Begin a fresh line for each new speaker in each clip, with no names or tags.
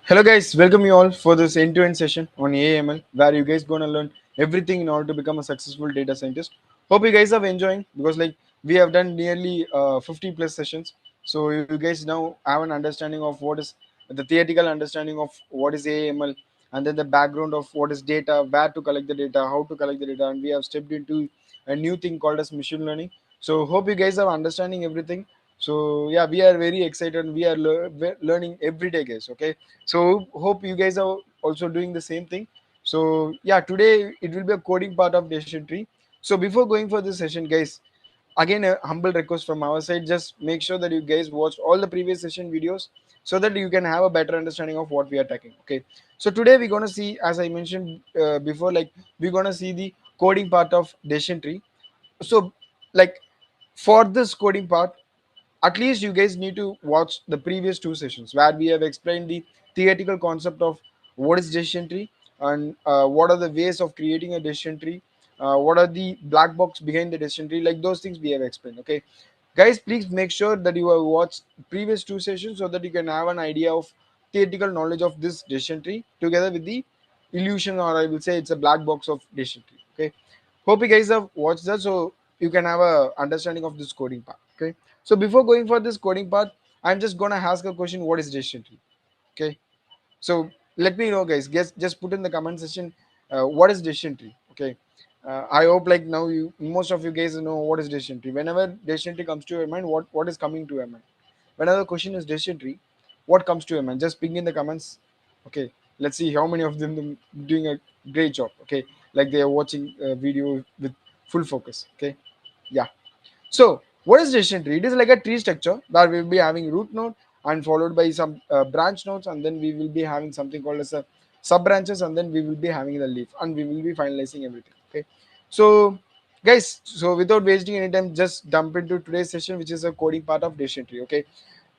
Hello guys, welcome you all for this end-to-end session on AIML where you guys gonna learn everything in order to become a successful data scientist. Hope you guys are enjoying because we have done nearly 50 plus sessions. So you guys now have an understanding of what is the theoretical understanding of what is AIML, and then the background of what is data, where to collect the data, how to collect the data, and we have stepped into a new thing called as machine learning. So hope you guys are understanding everything. So yeah, we are very excited. We are learning every day, guys. Okay, so hope you guys are also doing the same thing. So yeah, today it will be a coding part of decision tree. So before going for this session, guys, again a humble request from our side, just make sure that you guys watch all the previous session videos so that you can have a better understanding of what we are talking. Okay, so today we're going to see, as I mentioned before, we're going to see the coding part of decision tree. So like for this coding part, at least you guys need to watch the previous two sessions where we have explained the theoretical concept of what is decision tree, and what are the ways of creating a decision tree, what are the black box behind the decision tree, like those things we have explained. Okay, guys, please make sure that you have watched previous two sessions so that you can have an idea of theoretical knowledge of this decision tree together with the illusion, or I will say it's a black box of decision tree. Okay, hope you guys have watched that so you can have a understanding of this coding part. Okay, so before going for this coding part, I'm just gonna ask a question: what is decision tree? Okay, so let me know, guys. Guess, just put in the comment section what is decision tree. Okay, I hope like now you most of you guys know what is decision tree. Whenever decision tree comes to your mind, what is coming to your mind? Whenever the question is decision tree, what comes to your mind? Just ping in the comments. Okay, let's see how many of them doing a great job. Okay, like they are watching a video with full focus. Okay, yeah. So what is decision tree? It is like a tree structure where we will be having root node and followed by some branch nodes, and then we will be having something called as a sub branches, and then we will be having the leaf, and we will be finalizing everything. Okay, so guys, so without wasting any time, just dump into today's session, which is a coding part of decision tree. Okay,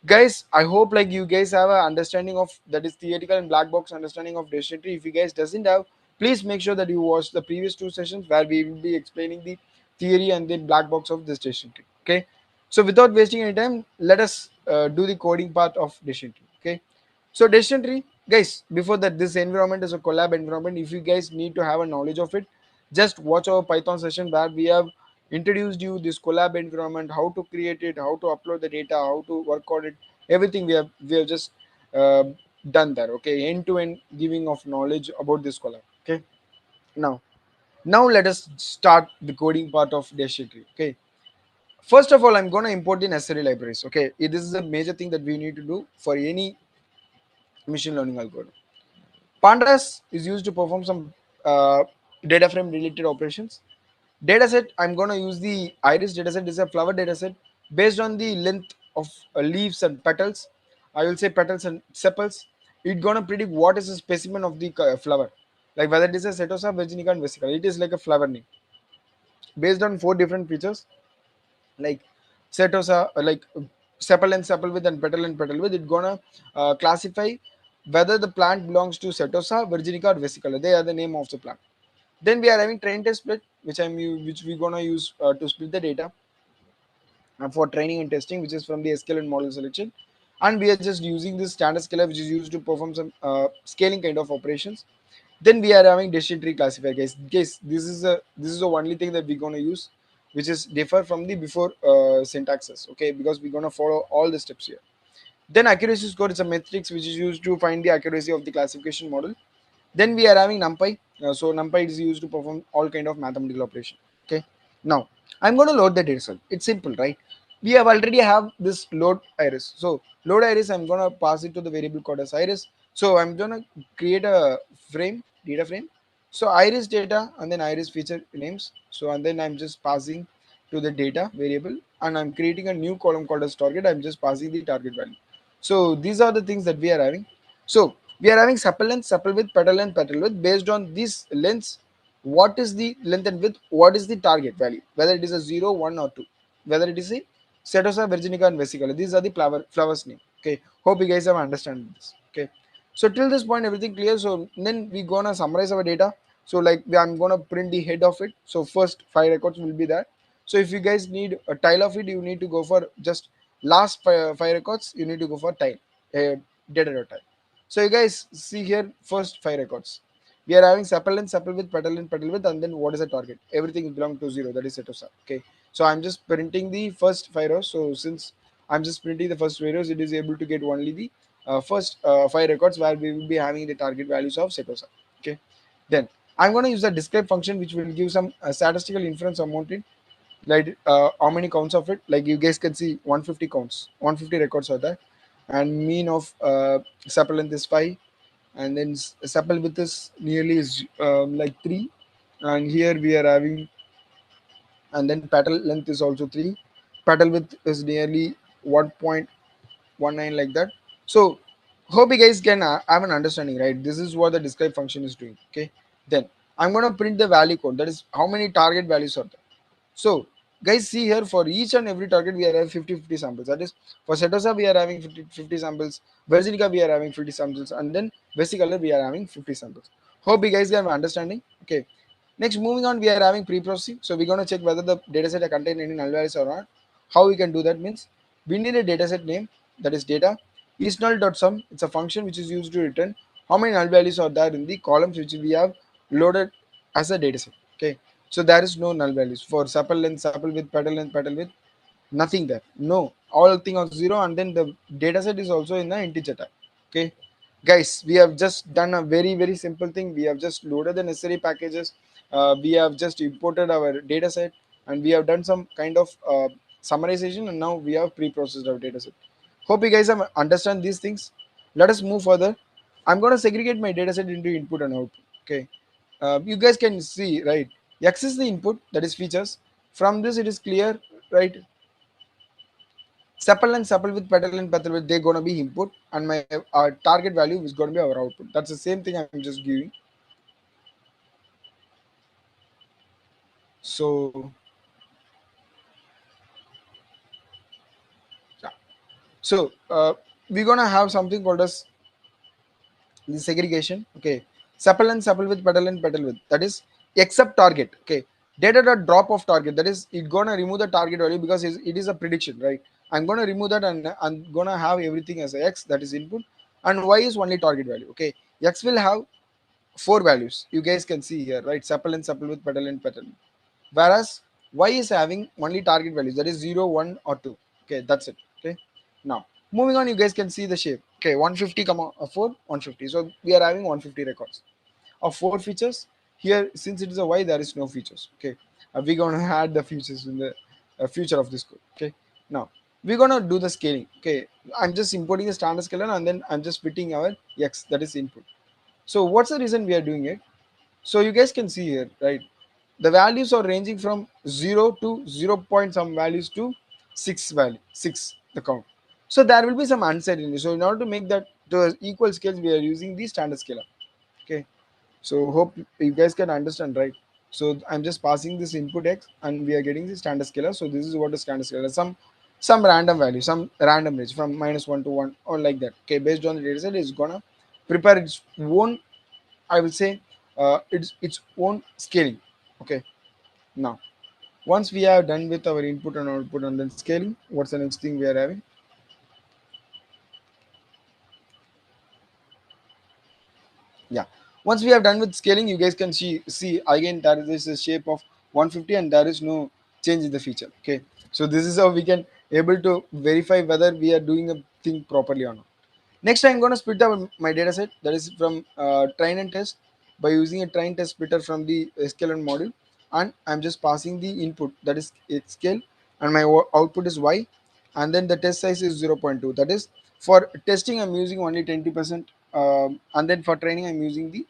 guys, I hope like you guys have a understanding of that is theoretical and black box understanding of decision tree. If you guys doesn't have, please make sure that you watch the previous two sessions where we will be explaining the theory and the black box of this decision tree. Okay, so without wasting any time, let us do the coding part of decision tree. Okay, so decision tree, guys, before that, this environment is a collab environment. If you guys need to have a knowledge of it, just watch our Python session where we have introduced you this collab environment, how to create it, how to upload the data, how to work on it, everything we have just uh, done there. Okay, end to end giving of knowledge about this collab. Okay, now let us start the coding part of decision tree. Okay, first of all, I'm going to import the necessary libraries. Okay, this is a major thing that we need to do for any machine learning algorithm. Pandas is used to perform some data frame related operations. Dataset, I'm going to use the iris dataset. This is a flower dataset based on the length of leaves and petals. I will say petals and sepals. It's going to predict what is the specimen of the flower, like whether it is a setosa, virginica, and vesicle. It is like a flower name based on four different features like setosa, like sepal and sepal with and petal with. It's gonna classify whether the plant belongs to setosa, virginica, or vesicle. They are the name of the plant. Then we are having train test split, which we're gonna use to split the data for training and testing, which is from the SQL and model selection. And we are just using this standard scaler, which is used to perform some scaling kind of operations. Then we are having decision tree classifier, guys. This is the only thing that we're gonna use, which is differ from the before syntaxes. Okay, because we're gonna follow all the steps here. Then accuracy score is a matrix which is used to find the accuracy of the classification model. Then we are having NumPy. So NumPy is used to perform all kind of mathematical operation. Okay. Now I'm going to load the data set. It's simple, right? We have already have this load iris. So load iris, I'm going to pass it to the variable called as iris. So I'm going to create a data frame. So iris data and then iris feature names. So and then I'm just passing to the data variable, and I'm creating a new column called as target. I'm just passing the target value. So these are the things that we are having. So we are having sepal length, sepal width, petal width. Based on these lengths, what is the length and width? What is the target value? Whether it is a 0, 1, or 2. Whether it is a setosa, virginica, and vesicle. These are the flowers name. Okay. Hope you guys have understood this. Okay. So till this point, everything clear. So then we gonna summarize our data. So I'm gonna print the head of it. So first 5 records will be there. So if you guys need a tile of it, you need to go for just last five records. You need to go for tile, data dot tile. So you guys see here first 5 records. We are having sepal and sepal with petal with, and then what is the target? Everything belongs to zero. That is setosa. Okay. So I'm just printing the first 5 rows. So since I'm just printing the first 5 rows, it is able to get only the first 5 records where we will be having the target values of setosa. Okay. Then I'm going to use the describe function, which will give some statistical inference amount in, like how many counts of it. Like you guys can see 150 counts, 150 records are there, and mean of sepal length is 5, and then sepal width is nearly is like 3, and here we are having, and then petal length is also 3, petal width is nearly 1.19, like that. So hope you guys can have an understanding, right? This is what the describe function is doing. Okay, then I'm going to print the value code, that is how many target values are there. So guys, see here, for each and every target we are having 50 samples. That is, for setosa we are having 50 samples, versinica we are having 50 samples, and then vesicolor we are having 50 samples. Hope you guys have an understanding. Okay, next, moving on, we are having pre-processing. So we're going to check whether the dataset contain any null values or not. How we can do that means, we need a dataset name, that is data isNull.sum. It's a function which is used to return how many null values are there in the columns which we have loaded as a dataset. Okay, so there is no null values for sepal length, sepal width, petal width, nothing there. No, all thing are zero, and then the dataset is also in the integer type. Okay, guys, we have just done a very simple thing. We have just loaded the necessary packages. We have just imported our dataset, and we have done some kind of summarization, and now we have pre-processed our dataset. Hope you guys have understand these things. Let us move further. I'm going to segregate my dataset into input and output. Okay, you guys can see, right? X is the input, that is features. From this it is clear, right? Sepal and sepal with petal and petal with, they're going to be input, and my target value is going to be our output. That's the same thing I'm just giving. So yeah, so we're going to have something called as the segregation. Okay, sepal and sepal with petal and petal with, that is except target. Okay, data dot drop of target, that is it gonna remove the target value because it is a prediction, right? I'm gonna remove that, and I'm gonna have everything as a x, that is input, and y is only target value. Okay, x will have 4 values, you guys can see here, right? Sepal and sepal with petal and petal, whereas y is having only target values, that is 0, 1 or 2. Okay, that's it. Okay, now moving on, you guys can see the shape. Okay, 150 comma 4, 150. So we are having 150 records of 4 features. Here, since it is a y, there is no features. Okay, we're going to add the features in the future of this code. Okay, now we're going to do the scaling. Okay, I'm just importing the standard scaler, and then I'm just fitting our x, that is input. So what's the reason we are doing it? So you guys can see here, right? The values are ranging from 0 to 0 point some values to 6 value, 6 the count. So there will be some uncertainty. So in order to make that to equal scales, we are using the standard scaler. Okay. So hope you guys can understand, right? So I'm just passing this input x, and we are getting the standard scalar. So this is what the standard scalar is. Some random value, some random range from -1 to 1 or like that. Okay, based on the data set, it's gonna prepare its own, I will say, its own scaling. Okay. Now, once we are done with our input and output and then scaling, what's the next thing we are having? Yeah. Once we have done with scaling, you guys can see again there is a shape of 150, and there is no change in the feature. Okay. So this is how we can able to verify whether we are doing a thing properly or not. Next, I'm going to split up my data set, that is from train and test, by using a train test splitter from the sklearn module, and I'm just passing the input, that is its scale, and my output is y, and then the test size is 0.2. That is, for testing I'm using only 20%, and then for training I'm using the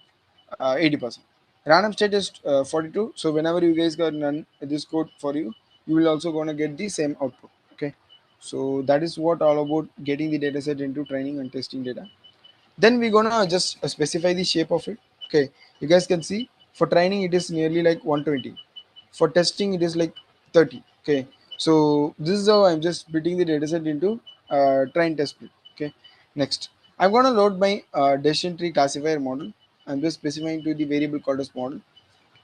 80%. Random state is 42. So whenever you guys got run this code for you, you will also gonna get the same output. Okay, so that is what all about getting the dataset into training and testing data. Then we're gonna just specify the shape of it. Okay, you guys can see for training it is nearly like 120, for testing it is like 30. Okay, so this is how I'm just splitting the dataset into train test split. Okay, next I'm gonna load my decision tree classifier model. I'm just specifying to the variable called as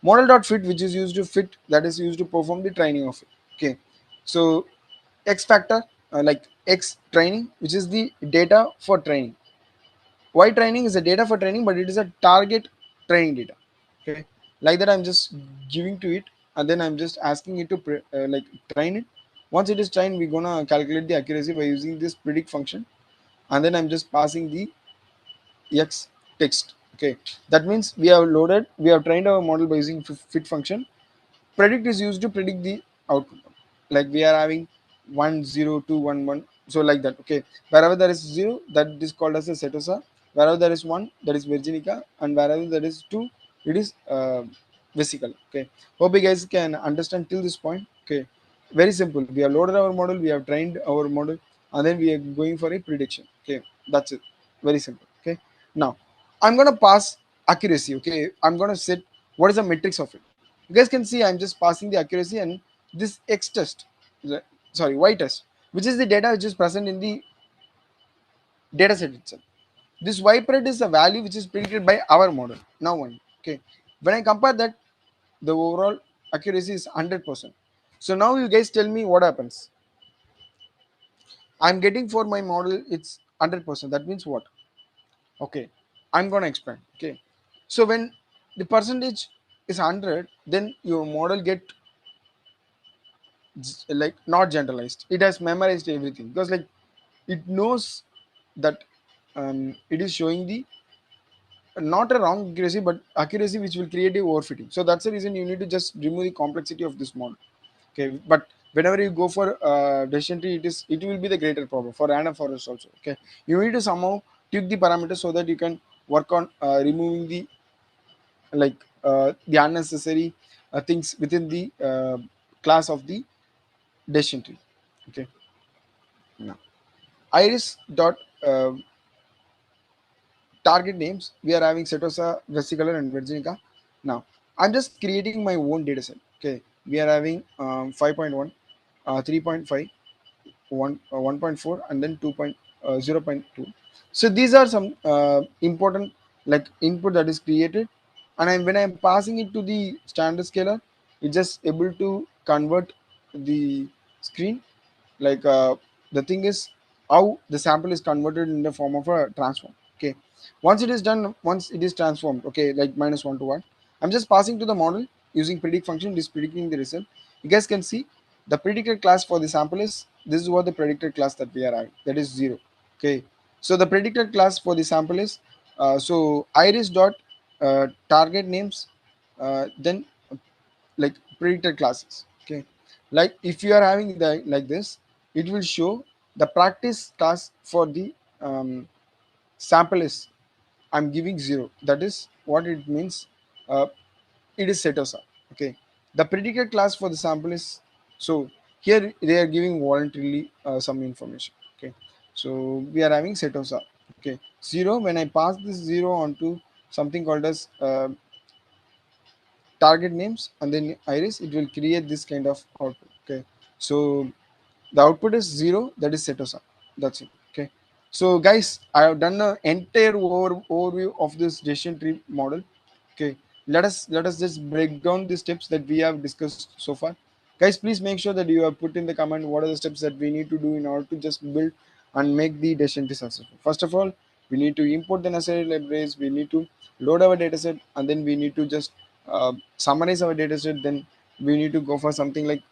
model.fit, which is used to fit, that is used to perform the training of it. Okay, so x factor, like x training, which is the data for training. Y training is a data for training, but it is a target training data. Okay, like that I'm just giving to it, and then I'm just asking it to like train it. Once it is trained, we're gonna calculate the accuracy by using this predict function, and then I'm just passing the x text. Okay, that means we have trained our model by using fit function. Predict is used to predict the output, like we are having 1 0 2 1 1, so like that. Okay, wherever there is 0, that is called as a setosa. Wherever there is 1, that is virginica, and wherever there is 2, it is vesicle. Okay, hope you guys can understand till this point. Okay, very simple. We have loaded our model, we have trained our model, and then we are going for a prediction. Okay, that's it. Very simple. Okay, now I'm gonna pass accuracy. Okay, I'm gonna set what is the metrics of it. You guys can see I'm just passing the accuracy and this X test, sorry, Y test, which is the data which is present in the data set itself. This Y predict is a value which is predicted by our model. Now one, okay. When I compare that, the overall accuracy is 100%. So now you guys tell me what happens. I'm getting for my model it's 100%. That means what? Okay, I'm gonna explain. Okay, so when the percentage is 100, then your model get like not generalized, it has memorized everything, because like it knows that it is showing the not a wrong accuracy but accuracy which will create a overfitting. So that's the reason you need to just remove the complexity of this model. Okay, but whenever you go for decision tree, it will be the greater problem for random forest also. Okay, you need to somehow tweak the parameters so that you can work on removing the unnecessary things within the class of the decision tree. Okay, now iris dot target names, we are having setosa, vesicular, and virginica. Now I'm just creating my own data set. Okay, we are having 5.1, 3.5, 1.4, and then 2.0.2. So these are some important like input that is created, and when I'm passing it to the standard scaler, it's just able to convert the screen. Like the thing is how the sample is converted in the form of a transform. Okay, once it is done, once it is transformed, okay, like -1 to 1, I'm just passing to the model using predict function. It is predicting the result. You guys can see the predicted class for the sample is, this is what the predicted class that we are having, that is 0. Okay, so the predicted class for the sample is so iris dot target names, then like predicted classes. Okay, like if you are having the like this, it will show the practice class for the sample is, I'm giving 0. That is what it means. uh, it is setosa. Okay, the predicted class for the sample is, so here they are giving voluntarily some information. Okay, so we are having setosa. Okay, 0, when I pass this 0 onto something called as target names and then iris, it will create this kind of output. Okay, so the output is 0, that is setosa. That's it. Okay, so guys, I have done an entire overview of this decision tree model. Okay, let us just break down the steps that we have discussed so far. Guys, please make sure that you have put in the comment what are the steps that we need to do in order to just build and make the decision tree successful. First of all, we need to import the necessary libraries, we need to load our dataset, and then we need to just summarize our dataset. Then we need to go for something like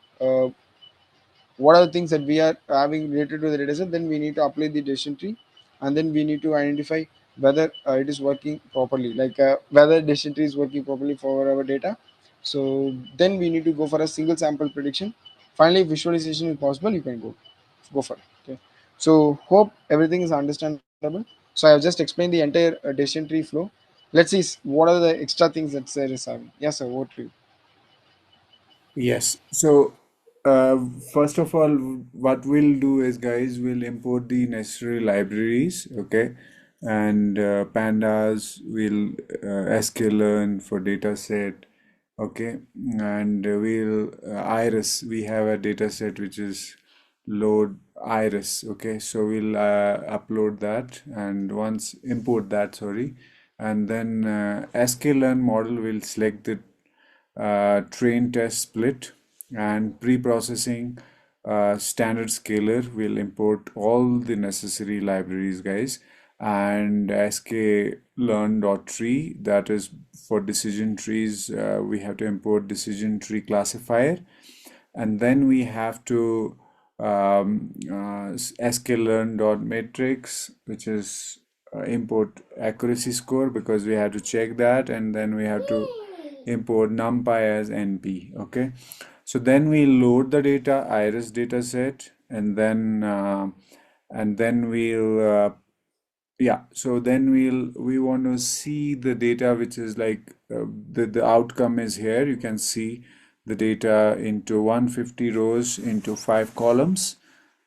what are the things that we are having related to the dataset. Then we need to apply the decision tree, and then we need to identify whether it is working properly, like whether decision tree is working properly for our data. So then we need to go for a single sample prediction. Finally, if visualization is possible, you can go for it. Okay, so hope everything is understandable. So I have just explained the entire decision tree flow. Let's see what are the extra things that sir is having. Yes sir, over to you.
Yes. So, first of all, what we'll do is, guys, we'll import the necessary libraries, okay? And pandas will sklearn for dataset, okay? And we'll iris. We have a dataset which is load iris, okay? So we'll upload that and once import that, sorry, and then sklearn model will select the train test split and pre-processing standard scaler will import all the necessary libraries, guys, and sklearn.tree, that is for decision trees. We have to import decision tree classifier, and then we have to sklearn.matrix, which is import accuracy score, because we have to check that, and then we have to import numpy as np. Okay, so then we load the data, iris data set, and then we'll yeah, so then we want to see the data, which is like the outcome is here. You can see the data into 150 rows into 5 columns.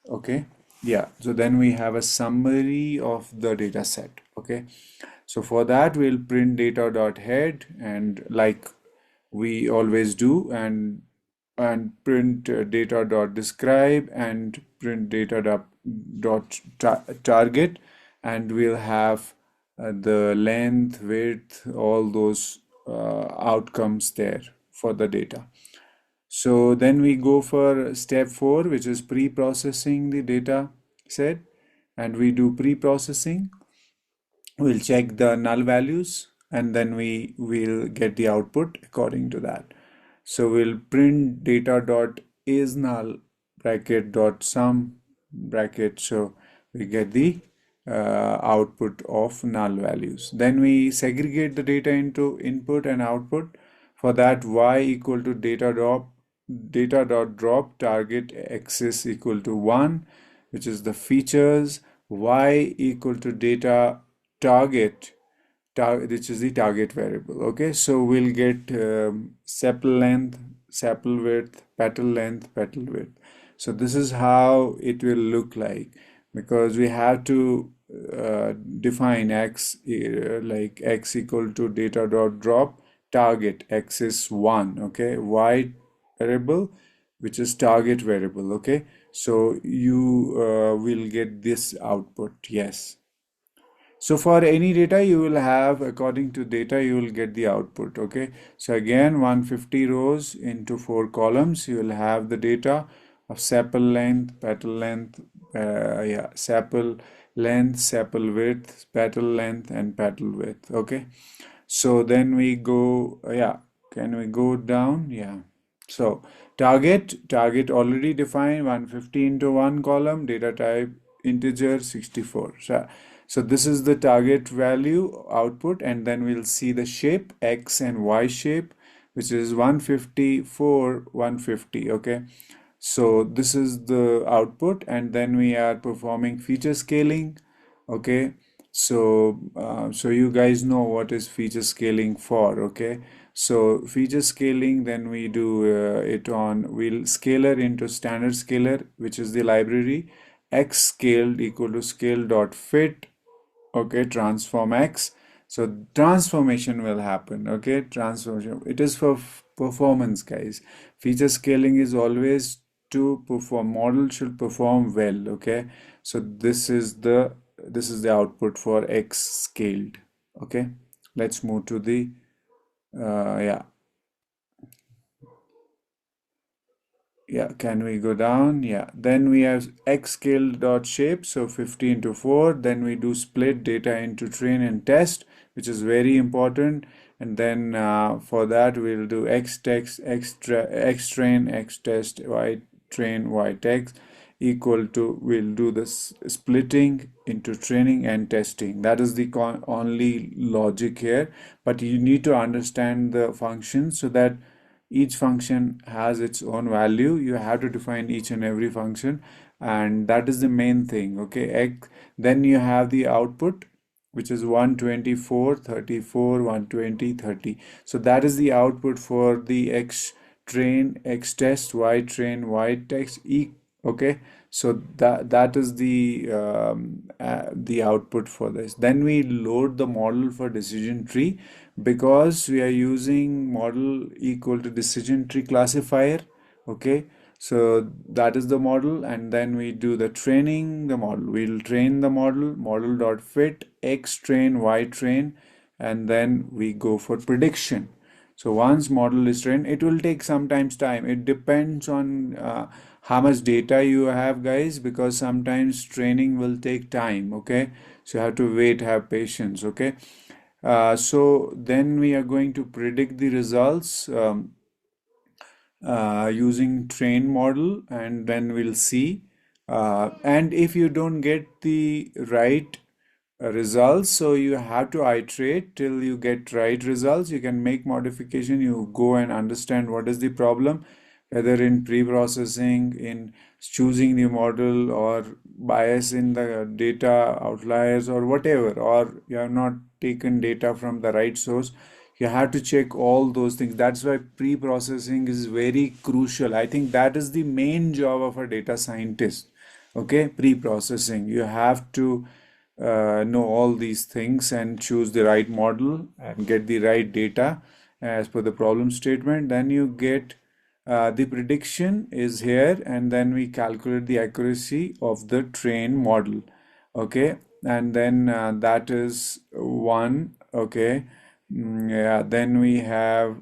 Okay, yeah, so then we have a summary of the data set. Okay, so for that we'll print data.head, and like we always do, and print data.describe, and print data.target, and we'll have the length, width, all those outcomes there for the data. So then we go for step 4, which is pre-processing the data set, and we do pre-processing. We'll check the null values, and then we will get the output according to that. So we'll print data dot is null bracket dot sum bracket, so we get the output of null values. Then we segregate the data into input and output. For that, y equal to data dot drop target axis equal to 1, which is the features. Y equal to data target, which is the target variable. Okay, so we'll get sepal length, sepal width, petal length, petal width. So this is how it will look like, because we have to define x, like x equal to data dot drop target axis 1. Okay, y variable, which is target variable. Okay, so you will get this output. Yes. So for any data you will have, according to data you will get the output. Okay, so again 150 rows into 4 columns, you will have the data of sepal length, petal length, yeah, sepal length, sepal width, petal length, and petal width. Okay, so then we go, yeah, can we go down? Yeah. So target already defined, 150 into 1 column, data type integer 64. So this is the target value output, and then we'll see the shape x and y shape, which is 154 150. Okay, so this is the output, and then we are performing feature scaling. Okay, so you guys know what is feature scaling for. Okay, so feature scaling, then we do it on, we'll scaler into standard scaler, which is the library. X scaled equal to scale dot fit. Okay, transform x, so transformation will happen. Okay, transformation, it is for performance, guys. Feature scaling is always to perform, model should perform well. Okay, so this is the output for x scaled. Okay, let's move to the yeah, can we go down? Yeah, then we have x scale dot shape, so 50 into 4. Then we do split data into train and test, which is very important. And then for that we'll do x text, x train, x test, y train, y text equal to, we'll do this splitting into training and testing. That is the only logic here, but you need to understand the function, so that each function has its own value. You have to define each and every function, and that is the main thing. Okay, then you have the output, which is 124 34 120 30. So that is the output for the x train, x test, y train, y test. Okay, so that is the output for this. Then we load the model for decision tree, because we are using model equal to decision tree classifier. Okay, so that is the model, and then we do the training the model. We'll train the model dot fit x train, y train, and then we go for prediction. So once model is trained, it will take sometimes time. It depends on how much data you have, guys, because sometimes training will take time, okay? So you have to wait, have patience, okay? So then we are going to predict the results using train model, and then we'll see. And if you don't get the right results, so you have to iterate till you get right results. You can make modification, you go and understand what is the problem, whether in pre-processing, in choosing the model, or bias in the data, outliers, or whatever, or you have not taken data from the right source. You have to check all those things. That's why pre-processing is very crucial. I think that is the main job of a data scientist. Okay, pre-processing. You have to know all these things and choose the right model and get the right data as per the problem statement. Then you get the prediction is here, and then we calculate the accuracy of the train model. Okay, and then that is one. Okay. Yeah, then we have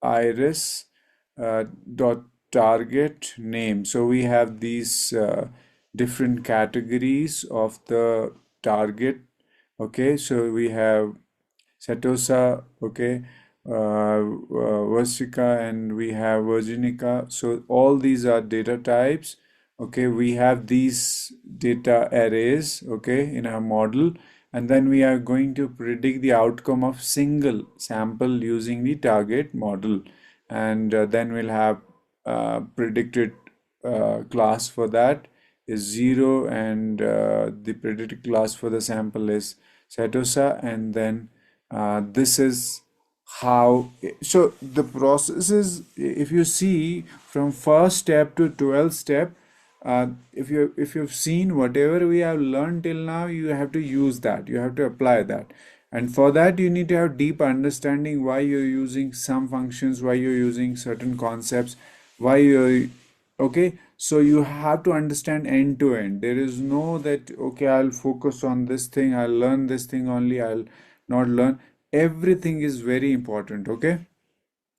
iris dot target name. So we have these different categories of the target. Okay, so we have Setosa, okay, Versica, and we have Virginica. So all these are data types. Okay, we have these data arrays, okay, in our model, and then we are going to predict the outcome of single sample using the target model, and then we'll have predicted class for that is 0, and the predicted class for the sample is Setosa, and then this is how. So the process is, if you see from first step to 12th step, if you've seen whatever we have learned till now, you have to use that, you have to apply that. And for that you need to have deep understanding why you're using some functions, why you're using certain concepts, why you're. Okay, so you have to understand end to end. There is no that, okay, I'll focus on this thing, I'll learn this thing only, I'll not learn. Everything is very important, okay?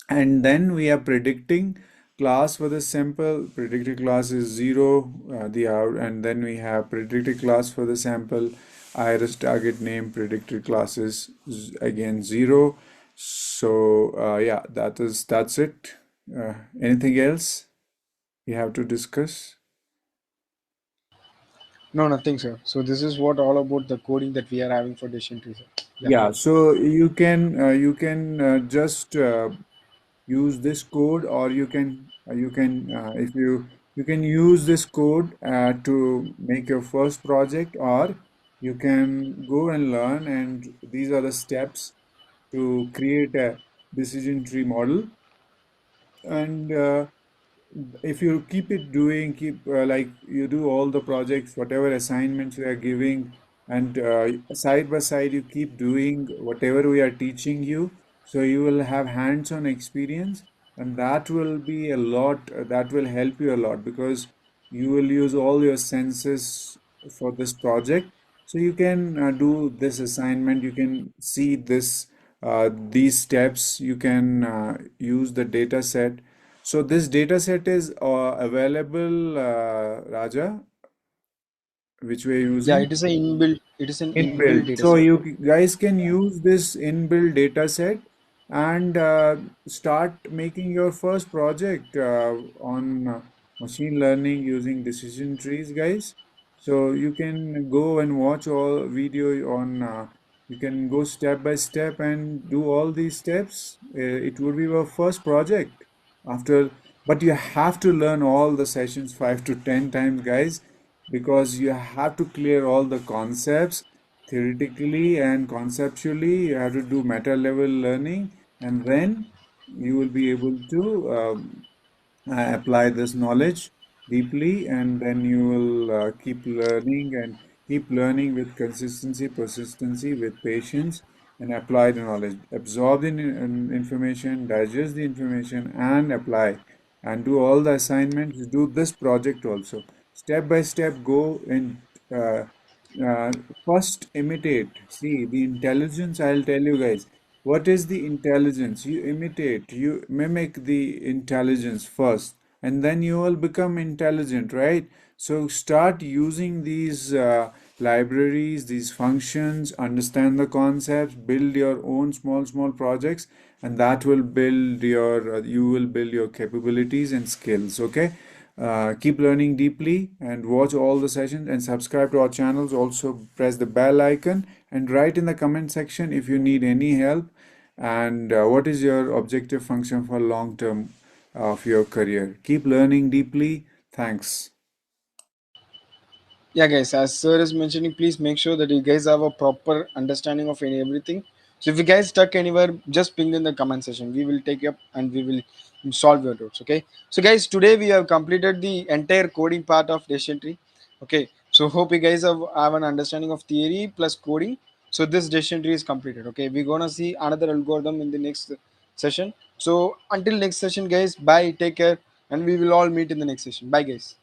And then we are predicting class for the sample. Predicted class is 0, the out, and then we have predicted class for the sample. Iris target name predicted class is again 0. So yeah, that's it. Anything else we have to discuss?
No, nothing, sir. So this is what all about the coding that we are having for decision tree, sir. Yeah.
Yeah, so you can just use this code, or you can if you can use this code to make your first project, or you can go and learn, and these are the steps to create a decision tree model. And if you keep it doing, keep like you do all the projects, whatever assignments we are giving, and side by side you keep doing whatever we are teaching you, so you will have hands-on experience, and that will be a lot, that will help you a lot, because you will use all your senses for this project. So you can do this assignment, you can see this these steps, you can use the data set. So this data set is available, Raja, which we're
Yeah,
using.
it is a inbuilt. It is an inbuilt
Inbuilt.
data
So
set.
you guys can
Yeah.
use this inbuilt data set and start making your first project on machine learning using decision trees, guys. So you can go and watch all video on, you can go step by step and do all these steps. It would be your first project after, but you have to learn all the sessions 5 to 10 times, guys, because you have to clear all the concepts theoretically and conceptually. You have to do meta level learning, and then you will be able to apply this knowledge deeply, and then you will keep learning and keep learning with consistency, persistency, with patience, and apply the knowledge. Absorb the information, digest the information, and apply, and do all the assignments. Do this project also. Step by step, go and uh, uh, first imitate. See the intelligence. I'll tell you guys. What is the intelligence? You imitate, you mimic the intelligence first, and then you will become intelligent, right? So start using these libraries, these functions, understand the concepts, build your own small projects, and that will build your you will build your capabilities and skills. Okay. Keep learning deeply and watch all the sessions and subscribe to our channels. Also, press the bell icon and write in the comment section if you need any help, and what is your objective function for long term of your career. Keep learning deeply. Thanks.
Yeah, guys, as sir is mentioning, please make sure that you guys have a proper understanding of everything. So if you guys stuck anywhere, just ping in the comment section. We will take up and we will solve your doubts. Okay. So guys, today we have completed the entire coding part of decision tree. Okay. So hope you guys have an understanding of theory plus coding. So this decision tree is completed. Okay. We're gonna see another algorithm in the next session. So until next session, guys, bye, take care, and we will all meet in the next session. Bye, guys.